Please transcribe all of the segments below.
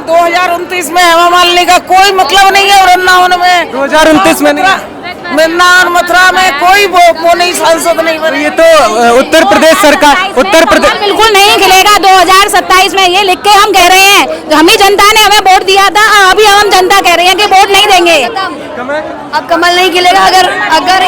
2029 में हेमा मालिनी का कोई मतलब नहीं है वृंदावन में। 2029 में नहीं, वृंदावन मथुरा में कोई वो नहीं, सांसद नहीं बने। ये तो उत्तर प्रदेश सरकार, उत्तर प्रदेश बिल्कुल नहीं खिलेगा 2027 में, ये लिख के हम कह रहे हैं। हम ही जनता ने हमें वोट दिया था, अभी हम जनता कह रहे हैं कि वोट नहीं देंगे। अब कमल नहीं खिलेगा। अगर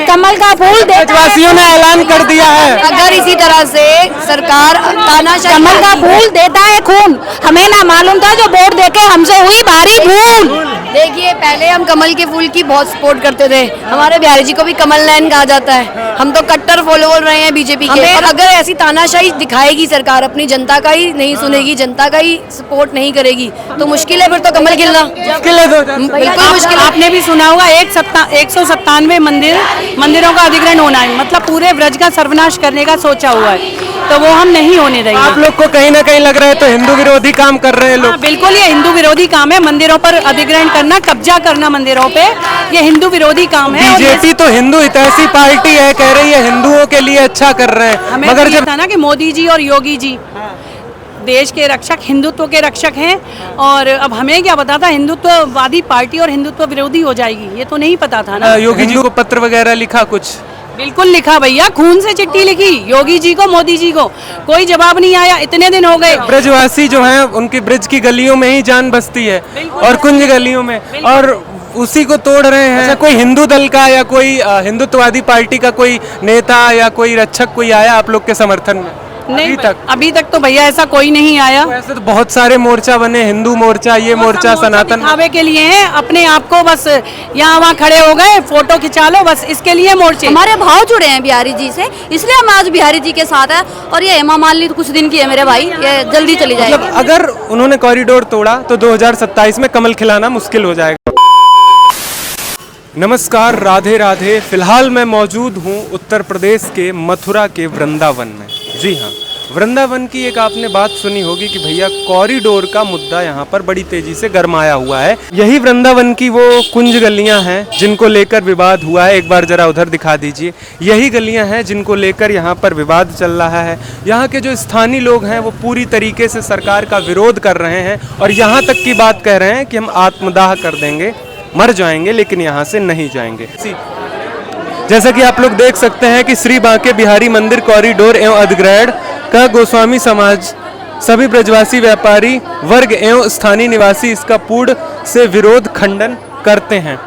कमल का फूल देशवासियों ने ऐलान कर दिया है, अगर इसी तरह से सरकार तानाशाही, कमल का फूल देता है खून। हमें ना मालूम था जो वोट देके हमसे हुई भारी भूल। देखिए, पहले हम कमल के फूल की बहुत सपोर्ट करते थे, हमारे बिहारी जी को भी कमल नयन कहा जाता है। हम तो कट्टर फॉलोअर रहे हैं बीजेपी के। और अगर ऐसी तानाशाही दिखाएगी सरकार, अपनी जनता का ही नहीं सुनेगी, जनता का ही सपोर्ट नहीं करेगी, तो मुश्किल है फिर तो कमल खिलना। बिल्कुल मुश्किल। आपने भी सुना होगा 197 मंदिरों का अधिग्रहण होना है, मतलब पूरे ब्रज का सर्वनाश करने का सोचा हुआ है, तो वो हम नहीं होने देंगे। आप लोग को कहीं ना कहीं लग रहा है तो हिंदू विरोधी काम कर रहे हैं लोग। बिल्कुल, ये हिंदू विरोधी काम है। मंदिरों पर अधिग्रहण करना, कब्जा करना मंदिरों पे, ये हिंदू विरोधी काम है। बीजेपी तो हिंदू हितैषी पार्टी है, कह रही है हिंदुओं के लिए अच्छा कर रहे हैं, मगर जब था ना कि मोदी जी और योगी जी देश के रक्षक, हिंदुत्व के रक्षक हैं, और अब हमें क्या पता था हिंदुत्ववादी पार्टी और हिंदुत्व विरोधी हो जाएगी, ये तो नहीं पता था ना। योगी जी को पत्र वगैरह लिखा कुछ? बिल्कुल लिखा भैया, खून से चिट्ठी लिखी योगी जी को, मोदी जी को, कोई जवाब नहीं आया। इतने दिन हो गए। ब्रजवासी जो हैं उनकी ब्रज की गलियों में ही जान बसती है और कुंज गलियों में, और उसी को तोड़ रहे हैं। अच्छा, कोई हिंदू दल का या कोई हिंदुत्ववादी पार्टी का कोई नेता या कोई रक्षक कोई आया आप लोग के समर्थन में? नहीं, अभी तक तो भैया ऐसा कोई नहीं आया। तो ऐसे तो बहुत सारे मोर्चा बने, हिंदू मोर्चा, ये मोर्चा, सनातन दिखावे के लिए हैं, अपने आप को बस यहाँ वहाँ खड़े हो गए, फोटो खिंचा लो, बस इसके लिए मोर्चे। हमारे भाव जुड़े हैं बिहारी जी से, इसलिए हम आज बिहारी जी के साथ है। और ये हेमा मालिनी तो कुछ दिन की है मेरे भाई, ये जल्दी चली जाएगी। मतलब अगर उन्होंने कॉरिडोर तोड़ा तो 2027 में कमल खिलाना मुश्किल हो जाएगा। नमस्कार, राधे राधे। फिलहाल मैं मौजूद हूँ उत्तर प्रदेश के मथुरा के वृंदावन में। जी हाँ, वृंदावन की एक आपने बात सुनी होगी कि भैया कॉरिडोर का मुद्दा यहाँ पर बड़ी तेजी से गरमाया हुआ है। यही वृंदावन की वो कुंज गलियाँ हैं जिनको लेकर विवाद हुआ है। एक बार जरा उधर दिखा दीजिए। यही गलियाँ हैं जिनको लेकर यहाँ पर विवाद चल रहा है। यहाँ के जो स्थानीय लोग हैं वो पूरी तरीके से सरकार का विरोध कर रहे हैं और यहाँ तक की बात कह रहे हैं कि हम आत्मदाह कर देंगे, मर जाएंगे, लेकिन यहाँ से नहीं जाएंगे। जैसा कि आप लोग देख सकते हैं कि श्री बांके बिहारी मंदिर कॉरिडोर एवं अधिग्रहण का गोस्वामी समाज, सभी ब्रजवासी व्यापारी वर्ग एवं स्थानीय निवासी इसका पूर्ण से विरोध खंडन करते हैं।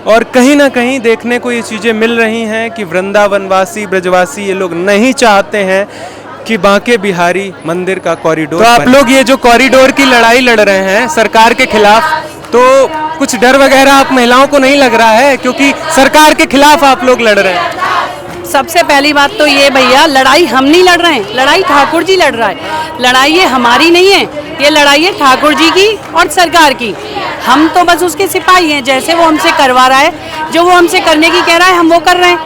और कहीं ना कहीं देखने को ये चीज़ें मिल रही हैं कि वृंदावनवासी, ब्रजवासी, ये लोग नहीं चाहते हैं कि बांके बिहारी मंदिर का कॉरिडोर। तो आप लोग ये जो कॉरिडोर की लड़ाई लड़ रहे हैं सरकार के खिलाफ, तो कुछ डर वगैरह आप महिलाओं को नहीं लग रहा है, क्योंकि सरकार के खिलाफ आप लोग लड़ रहे हैं? सबसे पहली बात तो ये भैया, लड़ाई हम नहीं लड़ रहे हैं, लड़ाई ठाकुर जी लड़ रहा है। लड़ाई ये हमारी नहीं है, ये लड़ाई है ठाकुर जी की और सरकार की। हम तो बस उसके सिपाही हैं, जैसे वो हमसे करवा रहा है, जो वो हमसे करने की कह रहा है हम वो कर रहे हैं।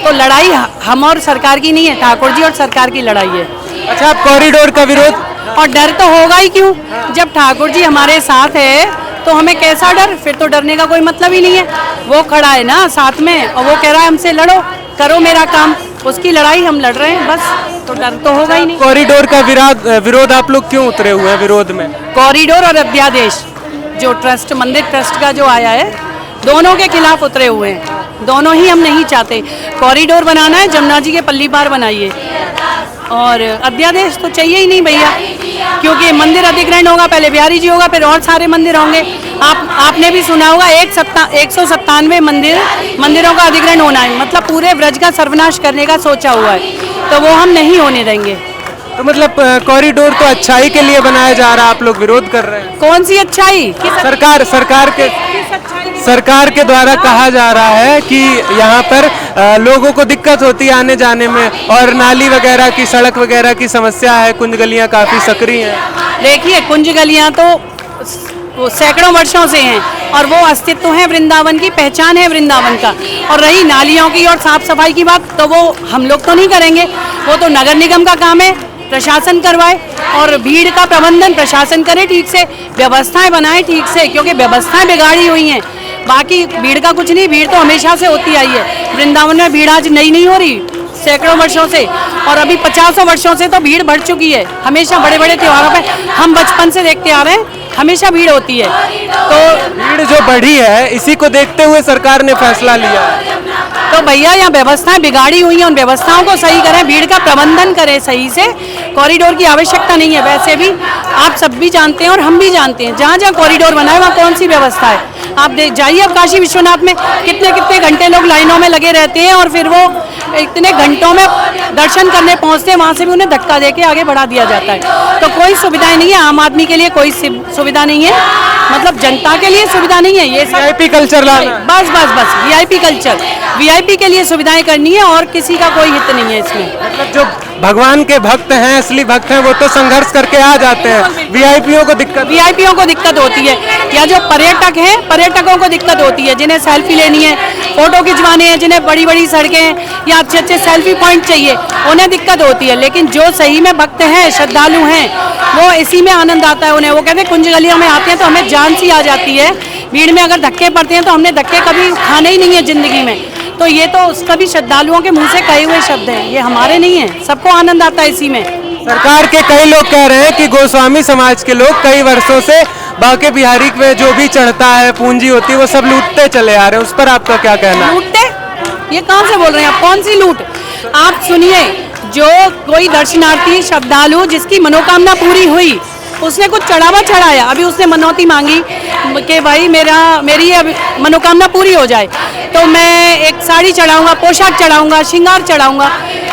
तो लड़ाई हम और सरकार की नहीं है, ठाकुर जी और सरकार की लड़ाई है। अच्छा, आप कॉरिडोर का विरोध? और डर तो होगा ही क्यों, जब ठाकुर जी हमारे साथ है तो हमें कैसा डर? फिर तो डरने का कोई मतलब ही नहीं है। वो खड़ा है ना साथ में और वो कह रहा है हमसे लड़ो, करो मेरा काम, उसकी लड़ाई हम लड़ रहे हैं, बस। तो डर तो होगा ही नहीं। कॉरिडोर का विरोध आप लोग क्यों उतरे हुए हैं विरोध में? कॉरिडोर और अध्यादेश जो ट्रस्ट, मंदिर ट्रस्ट का जो आया है, दोनों के खिलाफ उतरे हुए हैं। दोनों ही हम नहीं चाहते। कॉरिडोर बनाना है, जमुना जी के पल्ली पार बनाइए, और अध्यादेश तो चाहिए ही नहीं भैया, क्योंकि मंदिर अधिग्रहण होगा, पहले बिहारी जी होगा, फिर और सारे मंदिर होंगे। आपने भी सुना होगा 197 मंदिरों का अधिग्रहण होना है, मतलब पूरे ब्रज का सर्वनाश करने का सोचा हुआ है, तो वो हम नहीं होने देंगे। तो मतलब कॉरिडोर तो अच्छाई के लिए बनाया जा रहा है, आप लोग विरोध कर रहे हैं? कौन सी अच्छाई? सरकार के द्वारा कहा जा रहा है कि यहाँ पर लोगों को दिक्कत होती है आने जाने में, और नाली वगैरह की, सड़क वगैरह की समस्या है, कुंज गलियाँ काफ़ी सक्रिय हैं। देखिए, कुंज गलियाँ तो सैकड़ों वर्षों से हैं, और वो अस्तित्व है, वृंदावन की पहचान है वृंदावन का। और रही नालियों की और साफ सफाई की बात, तो वो हम लोग तो नहीं करेंगे, वो तो नगर निगम का काम है, प्रशासन करवाए, और भीड़ का प्रबंधन प्रशासन करे, ठीक से व्यवस्थाएं बनाए ठीक से, क्योंकि व्यवस्थाएं बिगाड़ी हुई हैं। बाकी भीड़ का कुछ नहीं, भीड़ तो हमेशा से होती आई है। वृंदावन में भीड़ आज नई नहीं हो रही, सैकड़ों वर्षों से, और अभी 50 वर्षों से तो भीड़ बढ़ चुकी है। हमेशा बड़े बड़े त्योहारों पे हम बचपन से देखते आ रहे हैं, हमेशा भीड़ होती है। तो भीड़ जो बढ़ी है इसी को देखते हुए सरकार ने फैसला लिया है। तो भैया यहाँ व्यवस्थाएं बिगाड़ी हुई हैं, उन व्यवस्थाओं को सही करें, भीड़ का प्रबंधन करें सही से। कॉरिडोर की आवश्यकता नहीं है, वैसे भी आप सब भी जानते हैं और हम भी जानते हैं जहाँ जहाँ कॉरिडोर बना है वहाँ कौन सी व्यवस्था है। आप जाइए अब काशी विश्वनाथ में कितने कितने घंटे लोग लाइनों में लगे रहते हैं और फिर वो इतने घंटों में दर्शन करने पहुँचते हैं, वहाँ से भी उन्हें धक्का देके आगे बढ़ा दिया जाता है। तो कोई सुविधाएं नहीं है, आम आदमी के लिए कोई सुविधा नहीं है, मतलब जनता के लिए सुविधा नहीं है। ये सब वीआईपी कल्चर लाना, बस वीआईपी कल्चर, वीआईपी के लिए सुविधाएं करनी है और किसी का कोई हित नहीं है इसमें। मतलब जो भगवान के भक्त हैं, असली भक्त हैं, वो तो संघर्ष करके आ जाते हैं, वीआईपीओं को दिक्कत होती है, या जो पर्यटक हैं पर्यटकों को दिक्कत होती है, जिन्हें सेल्फी लेनी है, फोटो खिंचवाने हैं, जिन्हें बड़ी बड़ी सड़कें या अच्छे अच्छे सेल्फी पॉइंट चाहिए, उन्हें दिक्कत होती है। लेकिन जो सही में भक्त हैं, श्रद्धालु हैं, वो इसी में आनंद आता है उन्हें। वो कहते हैं कुंज गलियों में आते हैं तो हमें जान सी आ जाती है, भीड़ में अगर धक्के पड़ते हैं तो हमने धक्के कभी खाने ही नहीं है जिंदगी में। तो ये तो सभी श्रद्धालुओं के मुंह से कहे हुए शब्द हैं, ये हमारे नहीं हैं, सबको आनंद आता है इसी में। सरकार के कई लोग कह रहे हैं कि गोस्वामी समाज के लोग कई वर्षों से बांके बिहारी में जो भी चढ़ता है, पूंजी होती है, वो सब लूटते चले आ रहे हैं। उस पर आपका क्या कहना है? लूटते? ये कहाँ से बोल रहे हैं आप? कौन सी लूट? आप सुनिए, जो कोई दर्शनार्थी श्रद्धालु जिसकी मनोकामना पूरी हुई, उसने कुछ चढ़ावा चढ़ाया, अभी उसने मनौती मांगी कि भाई मेरी अब मनोकामना पूरी हो जाए तो मैं एक साड़ी चढ़ाऊंगा, पोशाक चढ़ाऊंगा, श्रृंगार चढ़ाऊंगा,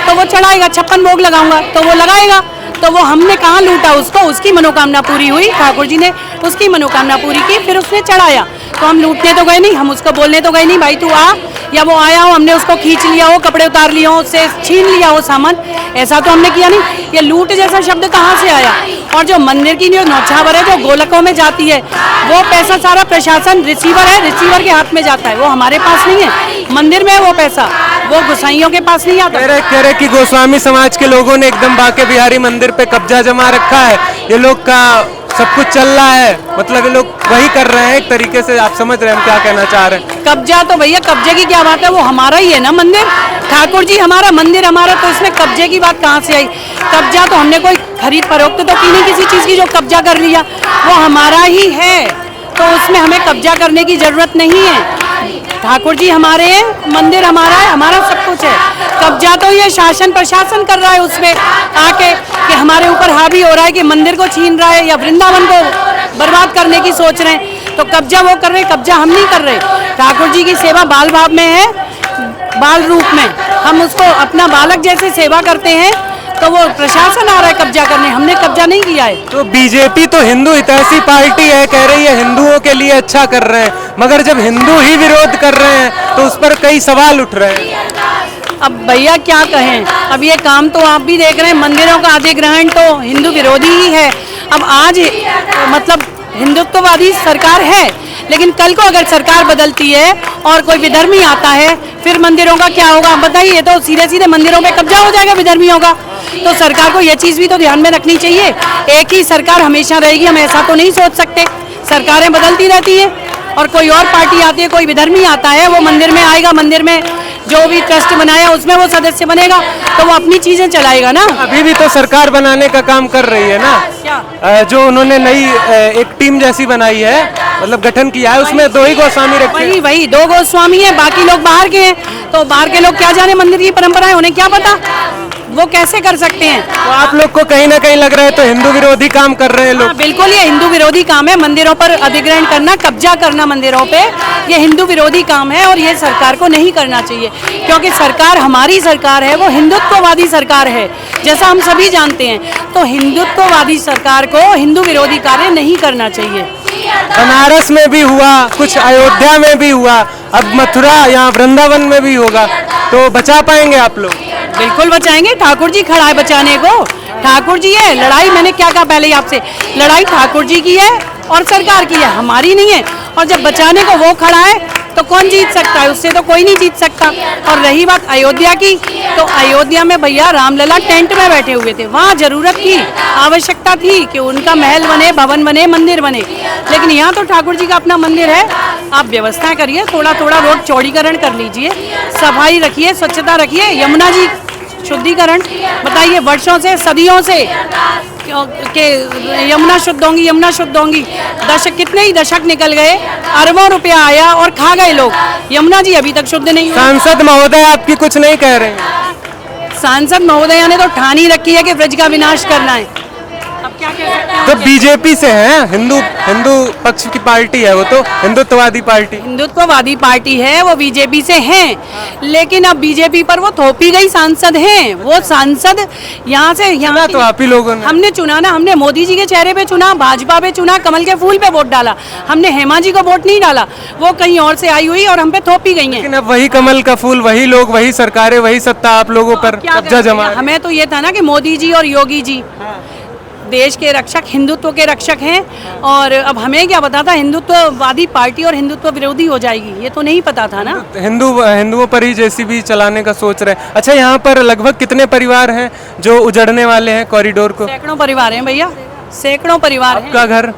तो वो चढ़ाएगा, 56 भोग लगाऊंगा तो वो लगाएगा। तो वो हमने कहाँ लूटा उसको? उसकी मनोकामना पूरी हुई, ठाकुर जी ने उसकी मनोकामना पूरी की, फिर उसने चढ़ाया। तो हम लूटने तो गए नहीं, हम उसको बोलने तो गए नहीं भाई तू आ, या वो आया हो हमने उसको खींच लिया हो, कपड़े उतार लिए हो, उससे छीन लिया हो सामान, ऐसा तो हमने किया नहीं। ये लूट जैसा शब्द कहाँ से आया? और जो मंदिर की जो नौछावर है जो गोलकों में जाती है, वो पैसा सारा प्रशासन रिसीवर है, रिसीवर के हाथ में जाता है, वो हमारे पास नहीं है। मंदिर में वो पैसा वो गोसाइयों के पास नहीं आता। कह रहे कि गोस्वामी समाज के लोगों ने एकदम बांके बिहारी मंदिर पे कब्जा जमा रखा है, ये लोग का सब कुछ चल रहा है, मतलब ये लोग वही कर रहे हैं एक तरीके से। आप समझ रहे हैं हम क्या कहना चाह रहे हैं? कब्जा तो भैया कब्जे की क्या बात है, वो हमारा ही है ना मंदिर, ठाकुर जी हमारा, मंदिर हमारा, तो इसमें कब्जे की बात कहाँ से आई? कब्जा तो हमने कोई खरीद फरोख्त तो की नहीं किसी चीज़ की जो कब्जा कर लिया, वो हमारा ही है, तो उसमें हमें कब्जा करने की जरूरत नहीं है। ठाकुर जी हमारे हैं, मंदिर हमारा है, हमारा सब कुछ है। कब्जा तो ये शासन प्रशासन कर रहा है उसमें आके कि हमारे ऊपर हावी हो रहा है कि मंदिर को छीन रहा है या वृंदावन को बर्बाद करने की सोच रहे हैं, तो कब्जा वो कर रहे, कब्जा हम नहीं कर रहे। ठाकुर जी की सेवा बाल भाव में है, बाल रूप में हम उसको अपना बालक जैसे सेवा करते हैं, तो वो प्रशासन आ रहा है कब्जा करने, हमने कब्जा नहीं किया है। तो बीजेपी तो हिंदू हितैषी पार्टी है, कह रही है हिंदुओं के लिए अच्छा कर रहे हैं, मगर जब हिंदू ही विरोध कर रहे हैं तो उस पर कई सवाल उठ रहे हैं। अब भैया क्या कहें, अब ये काम तो आप भी देख रहे हैं, मंदिरों का अधिग्रहण तो हिंदू विरोधी ही है। अब आज मतलब हिंदुत्ववादी सरकार है, लेकिन कल को अगर सरकार बदलती है और कोई विधर्मी आता है, फिर मंदिरों का क्या होगा बताइए? तो सीधे सीधे मंदिरों पे कब्जा हो जाएगा विधर्मियों का। तो सरकार को ये चीज़ भी तो ध्यान में रखनी चाहिए, एक ही सरकार हमेशा रहेगी हम ऐसा तो नहीं सोच सकते, सरकारें बदलती रहती हैं और कोई और पार्टी आती है, कोई विधर्मी आता है, वो मंदिर में आएगा, मंदिर में जो भी ट्रस्ट बनाया उसमें वो सदस्य बनेगा, तो वो अपनी चीजें चलाएगा ना। अभी भी तो सरकार बनाने का काम कर रही है ना, क्या जो उन्होंने नई एक टीम जैसी बनाई है, मतलब गठन किया है, उसमें 2 ही गोस्वामी रखे हैं। वही 2 गोस्वामी है, बाकी लोग बाहर के हैं, तो बाहर के लोग क्या जाने मंदिर की परंपरा है, उन्हें क्या पता, वो कैसे कर सकते हैं? तो आप लोग को कहीं ना कहीं लग रहा है तो हिंदू विरोधी काम कर रहे हैं लोग। बिल्कुल, ये हिंदू विरोधी काम है, मंदिरों पर अधिग्रहण करना, कब्जा करना मंदिरों पे, ये हिंदू विरोधी काम है और ये सरकार को नहीं करना चाहिए, क्योंकि सरकार हमारी सरकार है, वो हिंदुत्ववादी सरकार है, जैसा हम सभी जानते हैं। तो हिंदुत्ववादी सरकार को हिंदू विरोधी कार्य नहीं करना चाहिए। बनारस में भी हुआ, कुछ अयोध्या में भी हुआ, अब मथुरा यहाँ वृंदावन में भी होगा, तो बचा पाएंगे आप लोग? बिल्कुल बचाएंगे, ठाकुर जी खड़ा है बचाने को, ठाकुर जी है। लड़ाई मैंने क्या कहा पहले ही आपसे, लड़ाई ठाकुर जी की है और सरकार की है, हमारी नहीं है। और जब बचाने को वो खड़ा है तो कौन जीत सकता है? उससे तो कोई नहीं जीत सकता। और रही बात अयोध्या की, तो अयोध्या में भैया रामलला टेंट में बैठे हुए थे, वहाँ जरूरत थी, आवश्यकता थी कि उनका महल बने, भवन बने, मंदिर बने, लेकिन यहाँ तो ठाकुर जी का अपना मंदिर है। आप व्यवस्था करिए, थोड़ा थोड़ा रोड चौड़ीकरण कर लीजिए, सफाई रखिए, स्वच्छता रखिए, यमुना जी शुद्धिकरण, बताइए वर्षों से, सदियों से के यमुना शुद्ध होंगी, यमुना शुद्ध होंगी। कितने ही दशक निकल गए, अरबों रुपया आया और खा गए लोग। यमुना जी अभी तक शुद्ध नहीं हुई। सांसद महोदय आपकी कुछ नहीं कह रहे हैं। सांसद महोदया ने तो ठान ही रखी है कि ब्रज का विनाश करना है। अब क्या कह सकते हैं? तो बीजेपी से है, हिंदू हिंदू पक्ष की पार्टी है वो, तो हिंदुत्ववादी पार्टी। हिंदुत्ववादी पार्टी है, वो बीजेपी से हैं, लेकिन अब बीजेपी पर वो थोपी गई सांसद हैं। वो सांसद यहाँ से यहाँ तो आप ही लोगों ने हमने चुना ना, हमने मोदी जी के चेहरे पे चुना, भाजपा पे चुना, कमल के फूल पे वोट डाला। हमने हेमा जी को वोट नहीं डाला, वो कहीं और से आई हुई और हम पे थोपी गई हैं। लेकिन अब वही कमल का फूल, वही लोग, वही सरकारें, वही सत्ता आप लोगों पर कब्जा जमा। हमें तो ये था ना कि मोदी जी और योगी जी देश के रक्षक, हिंदुत्व के रक्षक हैं, और अब हमें क्या पता था हिंदुत्ववादी पार्टी और हिंदुत्व विरोधी हो जाएगी, ये तो नहीं पता था ना। हिंदुओं पर ही जेसीबी चलाने का सोच रहे हैं। अच्छा, यहाँ पर लगभग कितने परिवार हैं जो उजड़ने वाले हैं कॉरिडोर को? सैकड़ों परिवार हैं भैया, सैकड़ों परिवार हैं। आपका घर?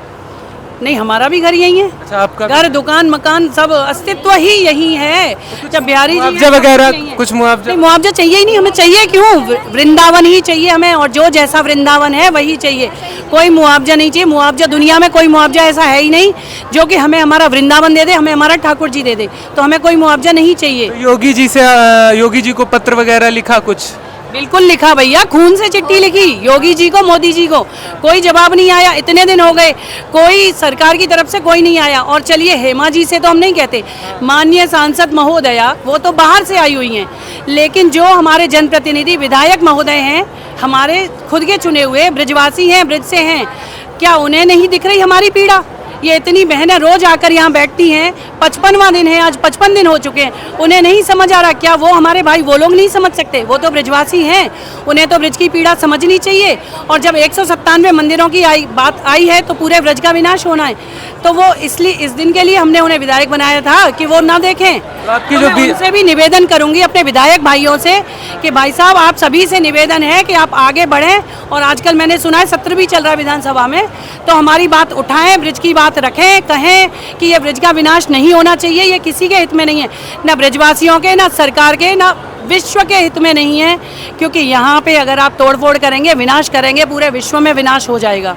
नहीं, हमारा भी घर यही है। अच्छा, आपका घर, दुकान, मकान, सब अस्तित्व ही यही है। जब बिहारी जी मुआवजा वगैरह कुछ मुआवजा? नहीं, मुआवजा चाहिए ही नहीं, हमें चाहिए क्यों? वृंदावन ही चाहिए हमें, और जो जैसा वृंदावन है वही चाहिए, कोई मुआवजा नहीं चाहिए। मुआवजा, दुनिया में कोई मुआवजा ऐसा है ही नहीं जो कि हमें हमारा वृंदावन दे दे, हमें हमारा ठाकुर जी दे दे, तो हमें कोई मुआवजा नहीं चाहिए। योगी जी को पत्र वगैरह लिखा कुछ? बिल्कुल लिखा भैया, खून से चिट्ठी लिखी योगी जी को, मोदी जी को, कोई जवाब नहीं आया। इतने दिन हो गए, कोई सरकार की तरफ से कोई नहीं आया। और चलिए, हेमा जी से तो हम नहीं कहते, माननीय सांसद महोदया वो तो बाहर से आई हुई हैं, लेकिन जो हमारे जनप्रतिनिधि विधायक महोदय हैं, हमारे खुद के चुने हुए, ब्रजवासी हैं, ब्रज से हैं, क्या उन्हें नहीं दिख रही हमारी पीड़ा? ये इतनी बहनें रोज आकर यहाँ बैठती हैं, 55वां दिन है आज, 55 दिन हो चुके हैं, उन्हें नहीं समझ आ रहा। क्या वो हमारे भाई, वो लोग नहीं समझ सकते? वो तो ब्रजवासी हैं, उन्हें तो ब्रज की पीड़ा समझनी चाहिए। और जब 197 मंदिरों की बात आई है तो पूरे ब्रज का विनाश होना है, तो वो इसलिए इस दिन के लिए हमने उन्हें विधायक बनाया था कि वो ना देखें। आपकी तो जो मैं उनसे भी निवेदन करूंगी, अपने विधायक भाइयों से, कि भाई साहब आप सभी से निवेदन है कि आप आगे बढ़ें। और आजकल मैंने सुना है सत्र भी चल रहा है विधानसभा में, तो हमारी बात उठाएं, ब्रज की बात रखें, कहें कि ये ब्रज का विनाश नहीं होना चाहिए, ये किसी के हित में नहीं है, ना ब्रजवासियों के, ना सरकार के, ना विश्व के हित में नहीं है। क्योंकि यहाँ पे अगर आप तोड़फोड़ करेंगे, विनाश करेंगे, पूरे विश्व में विनाश हो जाएगा।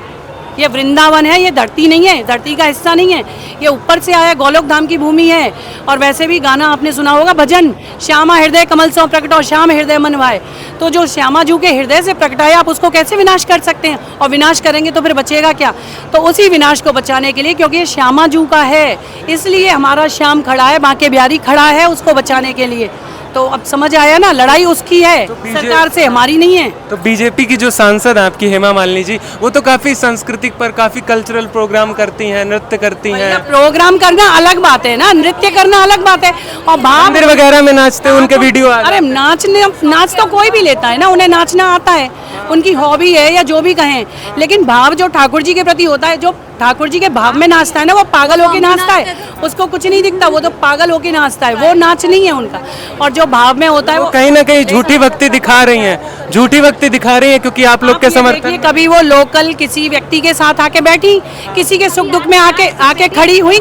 ये वृंदावन है, ये धरती नहीं है, धरती का हिस्सा नहीं है, ये ऊपर से आया गोलोक धाम की भूमि है। और वैसे भी गाना आपने सुना होगा, भजन, श्यामा हृदय कमल सो प्रकटो, श्याम हृदय मन भाए। तो जो श्यामा जू के हृदय से प्रकटाया, आप उसको कैसे विनाश कर सकते हैं? और विनाश करेंगे तो फिर बचेगा क्या? तो उसी विनाश को बचाने के लिए, क्योंकि ये श्यामा जू का है, इसलिए हमारा श्याम खड़ा है, बांके बिहारी खड़ा है उसको बचाने के लिए। तो अब समझ आया ना, लड़ाई उसकी है, सरकार से, हमारी नहीं है। तो बीजेपी की जो सांसद हैं आपकी हेमा मालिनी जी, वो तो काफी सांस्कृतिक पर काफी कल्चरल प्रोग्राम करती हैं, नृत्य करती हैं। प्रोग्राम करना अलग बात है ना, नृत्य करना अलग बात है। और मंदिर वगैरह में नाचते हैं, उनके वीडियो अरे नाच तो कोई भी लेता है ना, उन्हें नाचना आता है, उनकी हॉबी है या जो भी कहें। लेकिन भाव जो ठाकुर जी के प्रति होता है, जो ठाकुर जी के भाव में नाचता है ना, वो पागल होके नाचता है, उसको कुछ नहीं दिखता, वो तो पागल होके नाचता है, वो नाच नहीं है उनका। और जो भाव में होता है वो कहीं ना कहीं झूठी भक्ति दिखा रही हैं, झूठी भक्ति दिखा रही हैं, क्योंकि आप लोग के समर्थन। कभी वो लोकल किसी व्यक्ति के साथ आके बैठी, किसी के सुख दुख में आके खड़ी हुई,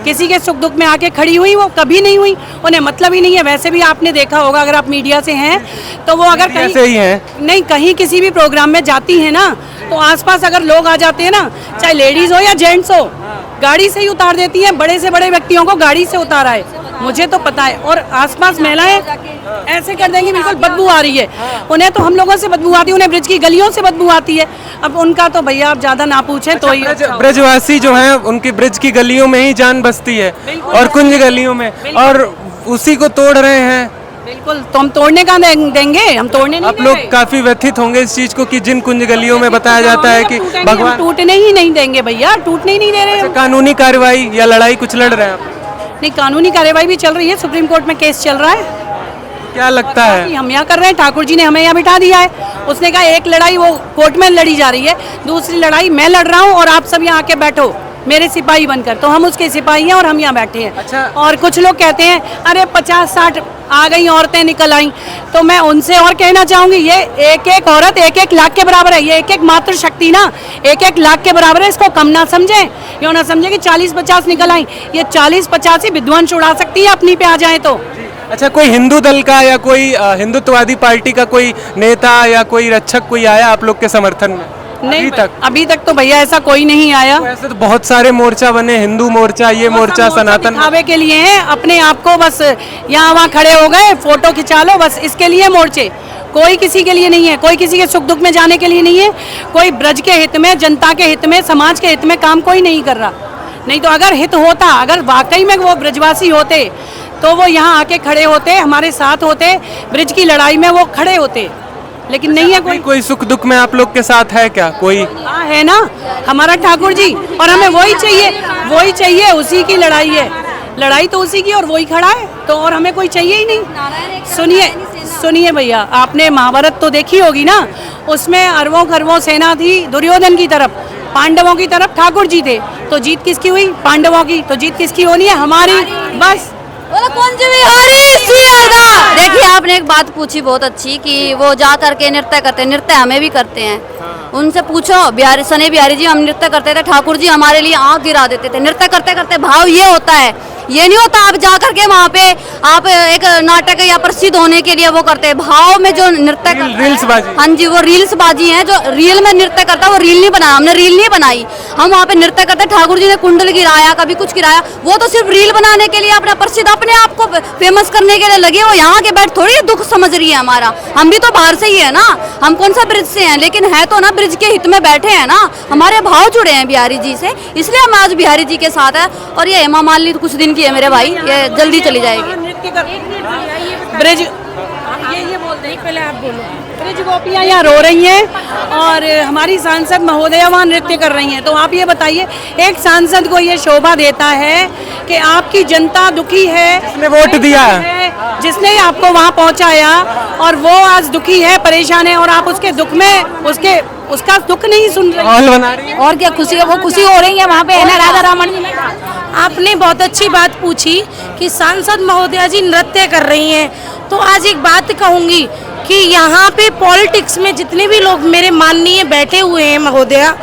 किसी के सुख दुख में आके खड़ी हुई, वो कभी नहीं हुई, उन्हें मतलब ही नहीं है। वैसे भी आपने देखा होगा, अगर आप मीडिया से हैं तो वो अगर कहीं से ही हैं, नहीं कहीं किसी भी प्रोग्राम में जाती है ना, तो आसपास अगर लोग आ जाते हैं ना, चाहे लेडीज हो या जेंट्स हो, गाड़ी से ही उतार देती हैं। बड़े से बड़े व्यक्तियों को गाड़ी से उतारा है, मुझे तो पता है। और आसपास महिलाएं ऐसे कर देंगी, बिल्कुल बदबू आ रही है उन्हें, तो हम लोगों से बदबू आती है, उन्हें ब्रिज की गलियों से बदबू आती है। अब उनका तो भैया आप ज्यादा ना पूछें तो ही। ब्रजवासी जो हैं, उनकी ब्रिज की गलियों में ही जान बसती है, और कुंज गलियों में, और उसी को तोड़ रहे हैं। बिल्कुल, तो हम तोड़ने का देंगे, हम तोड़ने नहीं आप लोग काफी व्यथित होंगे इस चीज को कि जिन कुंज गलियों में बताया जाता है कि भगवान, टूटने ही नहीं देंगे भैया, टूटने ही नहीं दे रहे। कानूनी कार्रवाई या लड़ाई कुछ लड़ रहे हैं आप? नहीं, कानूनी कार्रवाई भी चल रही है, सुप्रीम कोर्ट में केस चल रहा है। क्या लगता है? हम यहाँ कर रहे हैं, ठाकुर जी ने हमें यहाँ बिठा दिया है। उसने कहा एक लड़ाई वो कोर्ट में लड़ी जा रही है, दूसरी लड़ाई मैं लड़ रहा हूँ, और आप सब यहाँ आके बैठो मेरे सिपाही बनकर। तो हम उसके सिपाही हैं और हम यहाँ बैठे हैं। अच्छा। और कुछ लोग कहते हैं अरे 50-60 आ गई औरतें निकल आई, तो मैं उनसे और कहना चाहूंगी, ये एक एक औरत 1-1 लाख के बराबर है, ये 1-1 मातृ शक्ति ना 1-1 लाख के बराबर है। इसको कम ना समझे, यो ना समझे कि 40-50 निकल आई, ये 40-50 ही विध्वंस उड़ा सकती है अपनी पे आ जाए तो। अच्छा, कोई हिंदू दल का या कोई हिंदुत्ववादी पार्टी का कोई नेता या कोई रक्षक कोई आया आप लोग के समर्थन में? नहीं तक? अभी तक तो भैया ऐसा कोई नहीं आया। वैसे तो बहुत सारे मोर्चा बने, हिंदू मोर्चा, ये मोर्चा, सनातन दिखावे के लिए हैं, अपने आप को बस यहाँ वहाँ खड़े हो गए, फोटो खिंचा लो, बस इसके लिए मोर्चे। कोई किसी के लिए नहीं है, कोई किसी के सुख दुख में जाने के लिए नहीं है, कोई ब्रज के हित में, जनता के हित में, समाज के हित में काम कोई नहीं कर रहा। नहीं तो अगर हित होता, अगर वाकई में वो ब्रजवासी होते तो वो यहाँ आके खड़े होते, हमारे साथ होते, ब्रिज की लड़ाई में वो खड़े होते, लेकिन नहीं है कोई। कोई सुख दुख में आप लोग के साथ है क्या कोई? हाँ है ना, हमारा ठाकुर जी, और हमें वही चाहिए, उसी की लड़ाई है, लड़ाई तो उसी की, और वही खड़ा है, तो और हमें कोई चाहिए ही नहीं। सुनिए भैया, आपने महाभारत तो देखी होगी ना, उसमें अरबों खरबों सेना थी दुर्योधन की तरफ, पांडवों की तरफ ठाकुर जी थे, तो जीत किसकी हुई? पांडवों की। तो जीत किसकी होनी है? हमारी। बस देखिए, आपने एक बात पूछी बहुत अच्छी कि वो जा करके नृत्य करते हैं, नृत्य हमें भी करते हैं। उनसे पूछो, सने बिहारी जी, हम नृत्य करते थे, ठाकुर जी हमारे लिए आंख गिरा देते थे। नृत्य करते करते भाव ये होता है, ये नहीं होता आप जा करके वहाँ पे आप एक नाटक या प्रसिद्ध होने के लिए वो करते हैं। भाव में जो नृत्य रील्स बाजी। हाँ जी, वो रील्स बाजी है, जो रील में नृत्य करता है वो रील नहीं बनाया, हमने रील नहीं बनाई। हम वहाँ पे नृत्य करते, ठाकुर जी ने कुंडल गिराया, कभी कुछ गिराया, वो तो सिर्फ रील बनाने के लिए, अपना प्रसिद्ध, अपने आप को फेमस करने के लिए लगे। वो यहाँ के बैठ थोड़ी दुख समझ रही है हमारा, हम भी तो बाहर से ही है ना, हम कौन सा ब्रिज से हैं, लेकिन है तो ना ब्रिज के हित में बैठे हैं ना, हमारे भाव जुड़े हैं बिहारी जी से, इसलिए हम आज बिहारी जी के साथ है। और ये हेमा मालिनी कुछ दिन की है मेरे भाई, ये जल्दी चली जाएगी। ब्रिज ये बोल रही, पहले आप बोलो। ब्रिज गोपियाँ यहाँ रो रही हैं और हमारी सांसद महोदया वहाँ नृत्य कर रही हैं, तो आप ये बताइए, एक सांसद को ये शोभा देता है कि आपकी जनता दुखी है, जिसने वोट दिया है, जिसने आपको वहाँ पहुँचाया, और वो आज दुखी है, परेशान है, और आप उसके दुख में उसका दुख नहीं सुन रहे। माहौल बना रही है। और क्या खुशी है, वो खुशी हो रही है वहाँ पे, है ना राधा रमन जी। आपने बहुत अच्छी बात पूछी कि सांसद महोदया जी नृत्य कर रही हैं, तो आज एक बात कहूँगी कि यहाँ पे पॉलिटिक्स में जितने भी लोग मेरे माननीय बैठे हुए हैं महोदया,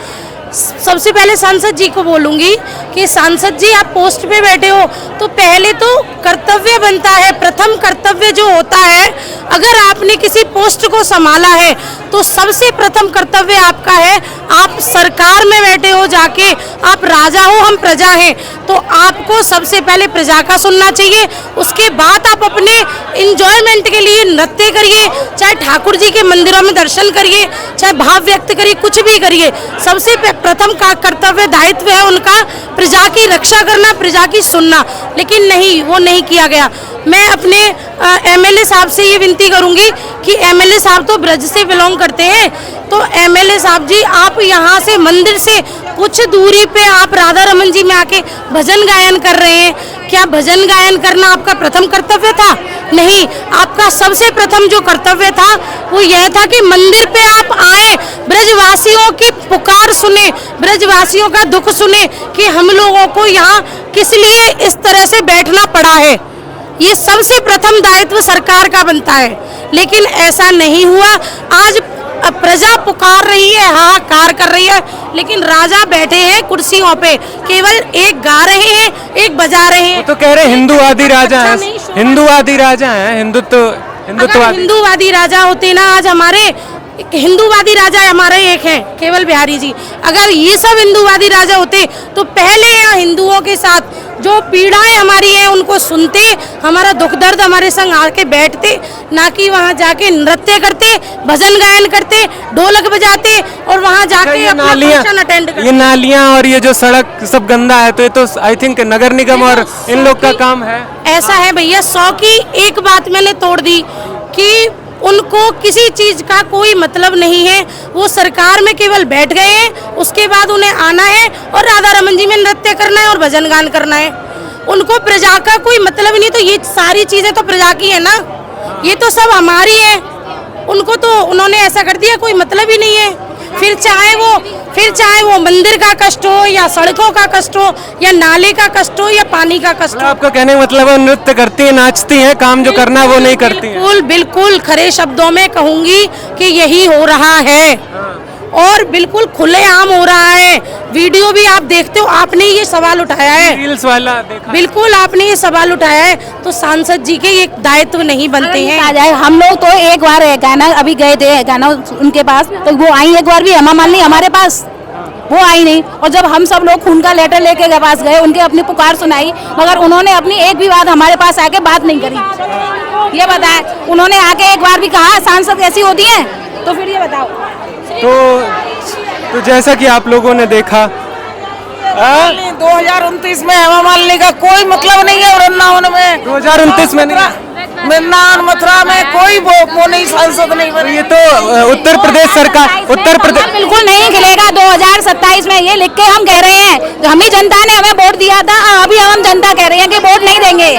सबसे पहले सांसद जी को बोलूँगी कि सांसद जी, आप पोस्ट पे बैठे हो तो पहले तो कर्तव्य बनता है, प्रथम कर्तव्य जो होता है, अगर आपने किसी पोस्ट को संभाला है तो सबसे प्रथम कर्तव्य आपका है, आप सरकार में बैठे हो जाके, आप राजा हो, हम प्रजा हैं, तो आपको सबसे पहले प्रजा का सुनना चाहिए, उसके बाद आप अपने इंजॉयमेंट के लिए नृत्य करिए, चाहे ठाकुर जी के मंदिरों में दर्शन करिए, चाहे भाव व्यक्त करिए, कुछ भी करिए। सबसे प्रथम का कर्तव्य दायित्व है उनका प्रजा की रक्षा करना, प्रजा की सुनना, लेकिन नहीं, वो नहीं किया गया। मैं अपने एमएलए साहब से ये विनती करूंगी कि एमएलए साहब तो ब्रज से बिलोंग करते हैं, तो एमएलए साहब जी, आप यहाँ से मंदिर से कुछ दूरी पे आप राधा रमन जी में आके भजन गायन कर रहे हैं, क्या भजन गायन करना आपका प्रथम कर्तव्य था? नहीं, आपका सबसे प्रथम जो कर्तव्य था वो यह था कि मंदिर पे आप आए, ब्रजवासियों की पुकार सुने, ब्रजवासियों का दुख सुने कि हम लोगों को यहाँ किस लिए इस तरह से बैठना पड़ा है। ये सबसे प्रथम दायित्व सरकार का बनता है, लेकिन ऐसा नहीं हुआ। आज प्रजा पुकार रही है, हाहाकार कर रही है, लेकिन राजा बैठे हैं कुर्सियों पे, केवल एक गा रहे हैं, एक बजा रहे हैं। तो कह रहे हिंदूवादी राजा हैं, हिंदूवादी राजा हैं, हिंदुत्ववादी राजा होते ना, आज हमारे हिंदूवादी राजा हमारे एक हैं, केवल बिहारी जी। अगर ये सब हिंदूवादी राजा होते तो पहले यहाँ हिंदुओं के साथ जो पीड़ाएं हमारी हैं उनको सुनते, हमारा दुख दर्द हमारे संग आके बैठते, ना कि वहाँ जाके नृत्य करते, भजन गायन करते, ढोलक बजाते और वहाँ जाके अपना फंक्शन अटेंड करते। ये नालियाँ और ये जो सड़क सब गंदा है, तो ये तो आई थिंक नगर निगम और इन लोग का काम है। ऐसा है भैया, 100 की एक बात मैंने तोड़ दी कि उनको किसी चीज का कोई मतलब नहीं है, वो सरकार में केवल बैठ गए हैं, उसके बाद उन्हें आना है और राधा रमन जी में नृत्य करना है और भजन गान करना है। उनको प्रजा का कोई मतलब नहीं, तो ये सारी चीजें तो प्रजा की है ना, ये तो सब हमारी है। उनको तो उन्होंने ऐसा कर दिया, कोई मतलब ही नहीं है। फिर चाहे वो मंदिर का कष्ट हो या सड़कों का कष्ट हो या नाले का कष्ट हो या पानी का कष्ट हो। आपका कहने का मतलब है नृत्य करती है, नाचती है, काम जो करना है वो नहीं करती है। बिल्कुल बिल्कुल खरे शब्दों में कहूंगी कि यही हो रहा है। और बिल्कुल खुलेआम हो रहा है। वीडियो भी आप देखते हो, आपने ये सवाल उठाया है, रील्स वाला देखा। बिल्कुल आपने ये सवाल उठाया है, तो सांसद जी के ये दायित्व नहीं बनते हैं। आ जाए, हम लोग तो एक बार गाना अभी गए थे गाना उनके पास, तो वो आई एक बार भी, हेमा मालिनी हमारे पास वो आई नहीं। और जब हम सब लोग खून का लेटर लेके के पास गए, उनके अपनी पुकार सुनाई, मगर उन्होंने अपनी एक भी बात हमारे पास आके बात नहीं करी। ये बताए, उन्होंने आके एक बार भी कहा सांसद ऐसी होती है? तो फिर ये बताओ। तो जैसा कि आप लोगों ने देखा 2029 में हेमा मालिनी का कोई मतलब नहीं है वृंदावन में। 2029 में नहीं, वृंदावन मथुरा में कोई वो नहीं, सांसद नहीं बने। ये तो उत्तर प्रदेश सरकार, उत्तर प्रदेश बिल्कुल नहीं खिलेगा 2027 में, ये लिख के हम कह रहे हैं। हम ही जनता ने हमें वोट दिया था, अभी हम जनता कह रहे हैं कि वोट नहीं देंगे।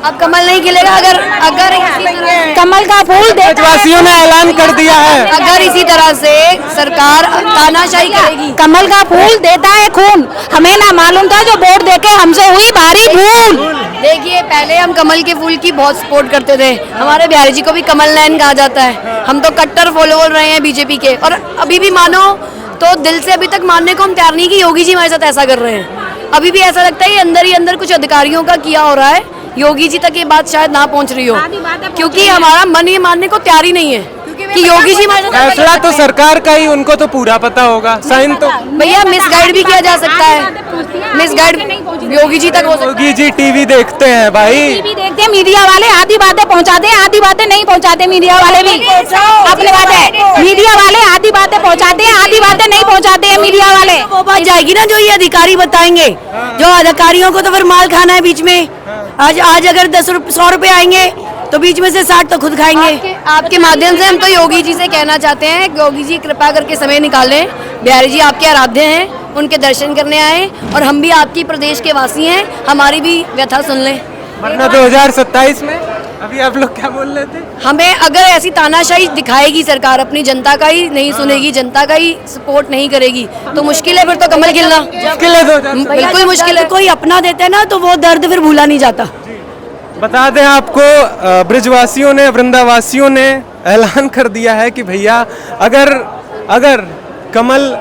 अब कमल नहीं खिलेगा अगर कमल का फूल देशवासियों ने ऐलान कर दिया है। अगर इसी तरह से सरकार तानाशाही करेगी। कमल का फूल देता है खून, हमें ना मालूम था जो वोट देके हमसे हुई भारी भूल। देखिए, पहले हम कमल के फूल की बहुत सपोर्ट करते थे, हमारे बिहारी जी को भी कमल नयन कहा जाता है। हम तो कट्टर फॉलोअर रहे हैं बीजेपी के, और अभी भी मानो तो दिल से अभी तक मानने को हम तैयार नहीं कि योगी जी हमारे साथ ऐसा कर रहे हैं। अभी भी ऐसा लगता है अंदर ही अंदर कुछ अधिकारियों का किया हो रहा है, योगी जी तक ये बात शायद ना पहुंच रही हो, क्योंकि हमारा मन ये मानने को तैयार ही नहीं है कि योगी जी हमारे साथ फैसला तो सरकार का ही, उनको तो पूरा पता होगा। साइन तो भैया मिसगाइड भी किया जा सकता है, मिसगाइड योगी जी तक हो सकता है। योगी जी टीवी देखते हैं भाई, टीवी देखते हैं, मीडिया वाले आधी बातें पहुंचाते हैं, आधी बातें नहीं पहुंचाते। मीडिया वाले भी अपनी बात है, मीडिया वाले आधी बातें पहुंचाते हैं, आधी बातें नहीं पहुंचाते हैं मीडिया वाले। वो बात जाएगी ना जो ये अधिकारी बताएंगे, जो अधिकारियों को तो फिर माल खाना है बीच में। आज अगर 100 रुपए आएंगे तो बीच में से 60 तो खुद खाएंगे। आपके माध्यम से हम तो योगी जी से कहना चाहते हैं, योगी जी कृपा करके समय निकालें। बिहारी जी आपके आराध्य हैं, उनके दर्शन करने आए, और हम भी आपकी प्रदेश के वासी हैं, हमारी भी व्यथा सुन लें। वरना 2027 में अभी आप लोग क्या बोल रहे थे? हमें अगर ऐसी तानाशाही दिखाएगी सरकार, अपनी जनता का ही नहीं सुनेगी, जनता का ही सपोर्ट नहीं करेगी, तो मुश्किल है फिर तो कमल खिलना। मुश्किल है 2027। बिल्कुल मुश्किल है। कोई अपना देता है ना तो वो दर्द फिर भूला नहीं जाता। बता दें आपको, ब्रजवासियों ने, वृंदावासियों ने ऐलान कर दिया है कि भैया अगर कमल,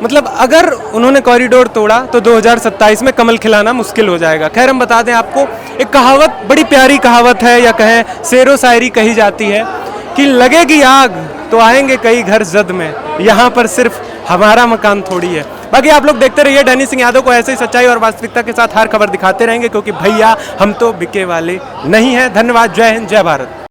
मतलब अगर उन्होंने कॉरिडोर तोड़ा तो 2027 में कमल खिलाना मुश्किल हो जाएगा। खैर, हम बता दें आपको, एक कहावत, बड़ी प्यारी कहावत है, या कहें शेरो शायरी कही जाती है कि लगेगी आग तो आएंगे कई घर जद में, यहाँ पर सिर्फ हमारा मकान थोड़ी है। बाकी आप लोग देखते रहिए डैनी सिंह यादव को ऐसे ही सच्चाई और वास्तविकता के साथ हर खबर दिखाते रहेंगे, क्योंकि भैया हम तो बिके वाले नहीं हैं। धन्यवाद, जय हिंद, जय भारत।